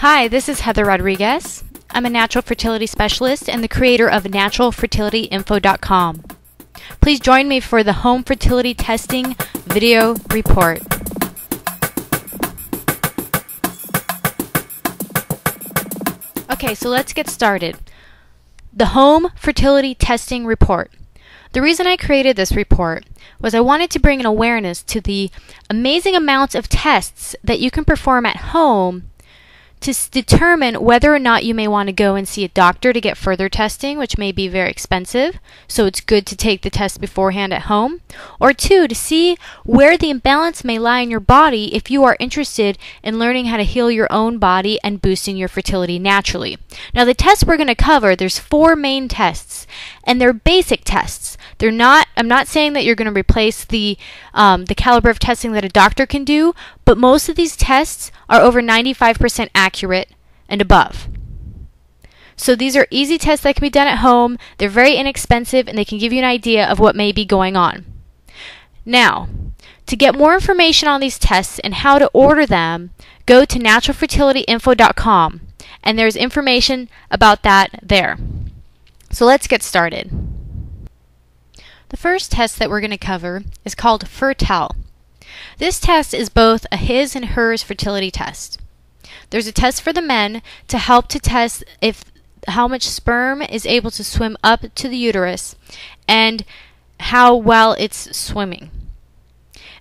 Hi, this is Heather Rodriguez. I'm a natural fertility specialist and the creator of naturalfertilityinfo.com. Please join me for the home fertility testing video report. Okay, so let's get started. The home fertility testing report. The reason I created this report was I wanted to bring an awareness to the amazing amounts of tests that you can perform at home to determine whether or not you may want to go and see a doctor to get further testing, which may be very expensive, so it's good to take the test beforehand at home. Or two, to see where the imbalance may lie in your body if you are interested in learning how to heal your own body and boosting your fertility naturally. Now the tests we're going to cover, there's 4 main tests, and they're basic tests. I'm not saying that you're going to replace the caliber of testing that a doctor can do, but most of these tests are over 95% accurate and above. So these are easy tests that can be done at home. They're very inexpensive and they can give you an idea of what may be going on. Now, to get more information on these tests and how to order them, go to naturalfertilityinfo.com and there's information about that there. So let's get started. The first test that we're going to cover is called Fertile. This test is both a his and hers fertility test. There's a test for the men to help to test how much sperm is able to swim up to the uterus and how well it's swimming.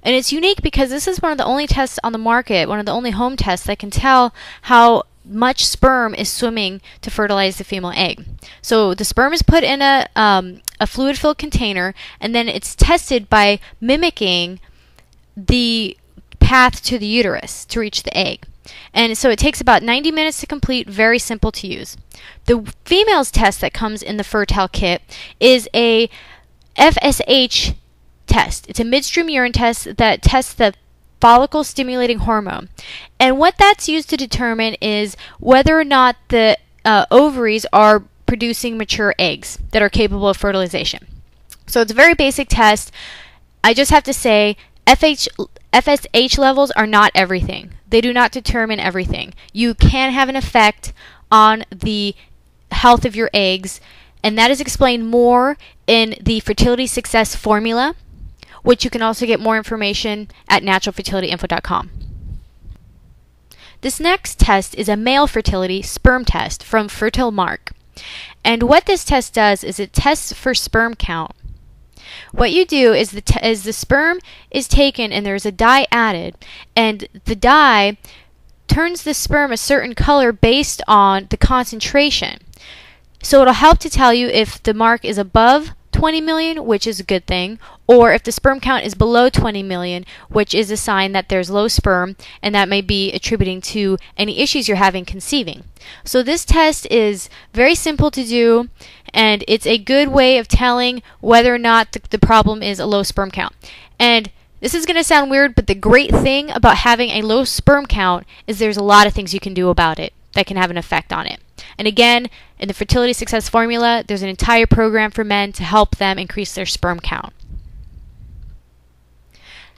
And it's unique because this is one of the only tests on the market, one of the only home tests that can tell how much sperm is swimming to fertilize the female egg. So the sperm is put in a fluid-filled container, and then it's tested by mimicking the path to the uterus to reach the egg. And so it takes about 90 minutes to complete, very simple to use. The female's test that comes in the Fertile kit is a FSH test. It's a midstream urine test that tests the follicle stimulating hormone. And what that's used to determine is whether or not the ovaries are producing mature eggs that are capable of fertilization. So it's a very basic test. I just have to say FSH levels are not everything. They do not determine everything. You can have an effect on the health of your eggs, and that is explained more in the fertility success formula, which you can also get more information at naturalfertilityinfo.com. This next test is a male fertility sperm test from Fertile Mark. And what this test does is it tests for sperm count. What you do is the sperm is taken and there's a dye added, and the dye turns the sperm a certain color based on the concentration. So it'll help to tell you if the mark is above 20 million, which is a good thing, or if the sperm count is below 20 million, which is a sign that there's low sperm, and that may be attributing to any issues you're having conceiving. So this test is very simple to do, and it's a good way of telling whether or not the problem is a low sperm count. And this is going to sound weird, but the great thing about having a low sperm count is there's a lot of things you can do about it that can have an effect on it. And again, in the fertility success formula, there's an entire program for men to help them increase their sperm count.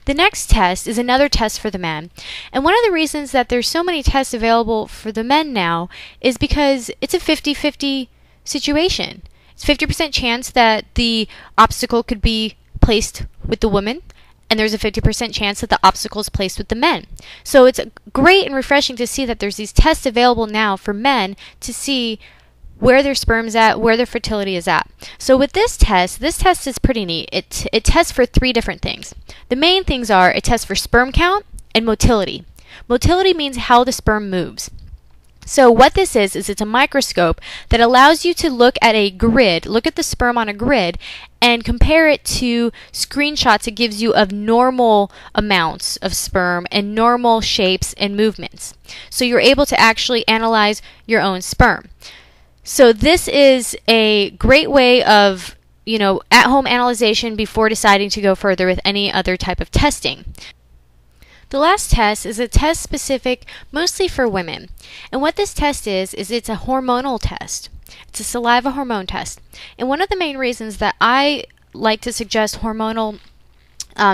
The next test is another test for the men. And one of the reasons that there's so many tests available for the men now is because it's a 50-50 situation. It's 50% chance that the obstacle could be placed with the woman, and there's a 50% chance that the obstacle is placed with the men. So it's great and refreshing to see that there's these tests available now for men to see where their sperm's at, where their fertility is at. So with this test is pretty neat. It tests for 3 different things. The main things are it tests for sperm count and motility. Motility means how the sperm moves. So what this is it's a microscope that allows you to look at a grid, look at the sperm on a grid, and compare it to screenshots it gives you of normal amounts of sperm and normal shapes and movements. So you're able to actually analyze your own sperm. So this is a great way of, at-home analyzation before deciding to go further with any other type of testing. The last test is a test specific mostly for women. And what this test is it's a hormonal test. It's a saliva hormone test. And one of the main reasons that I like to suggest hormonal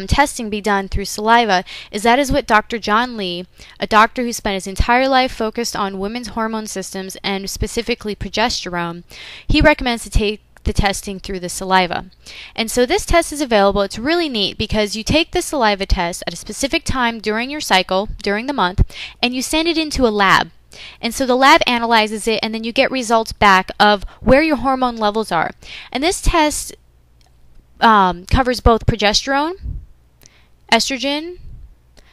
testing be done through saliva that is what Dr. John Lee, a doctor who spent his entire life focused on women's hormone systems and specifically progesterone, he recommends to take the testing through the saliva. And so this test is available. It's really neat because you take the saliva test at a specific time during your cycle, during the month, and you send it into a lab. And so the lab analyzes it, and then you get results back of where your hormone levels are. And this test covers both progesterone, estrogen,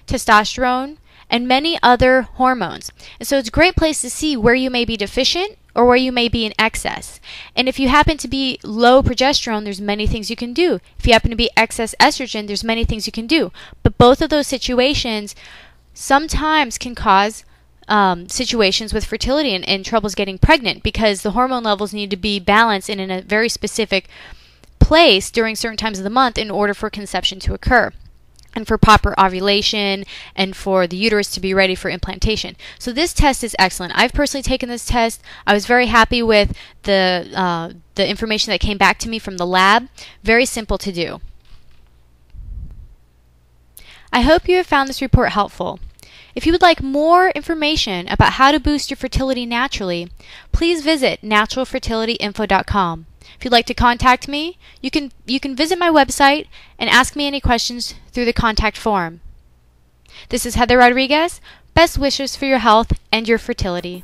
testosterone, and many other hormones. And so it's a great place to see where you may be deficient or where you may be in excess. And if you happen to be low progesterone, there's many things you can do. If you happen to be excess estrogen, there's many things you can do. But both of those situations sometimes can cause situations with fertility and troubles getting pregnant, because the hormone levels need to be balanced and in a very specific place during certain times of the month in order for conception to occur, and for proper ovulation, and for the uterus to be ready for implantation. So this test is excellent. I've personally taken this test. I was very happy with the information that came back to me from the lab. Very simple to do. I hope you have found this report helpful. If you would like more information about how to boost your fertility naturally, please visit naturalfertilityinfo.com. If you'd like to contact me, you can visit my website and ask me any questions through the contact form. This is Heather Rodriguez. Best wishes for your health and your fertility.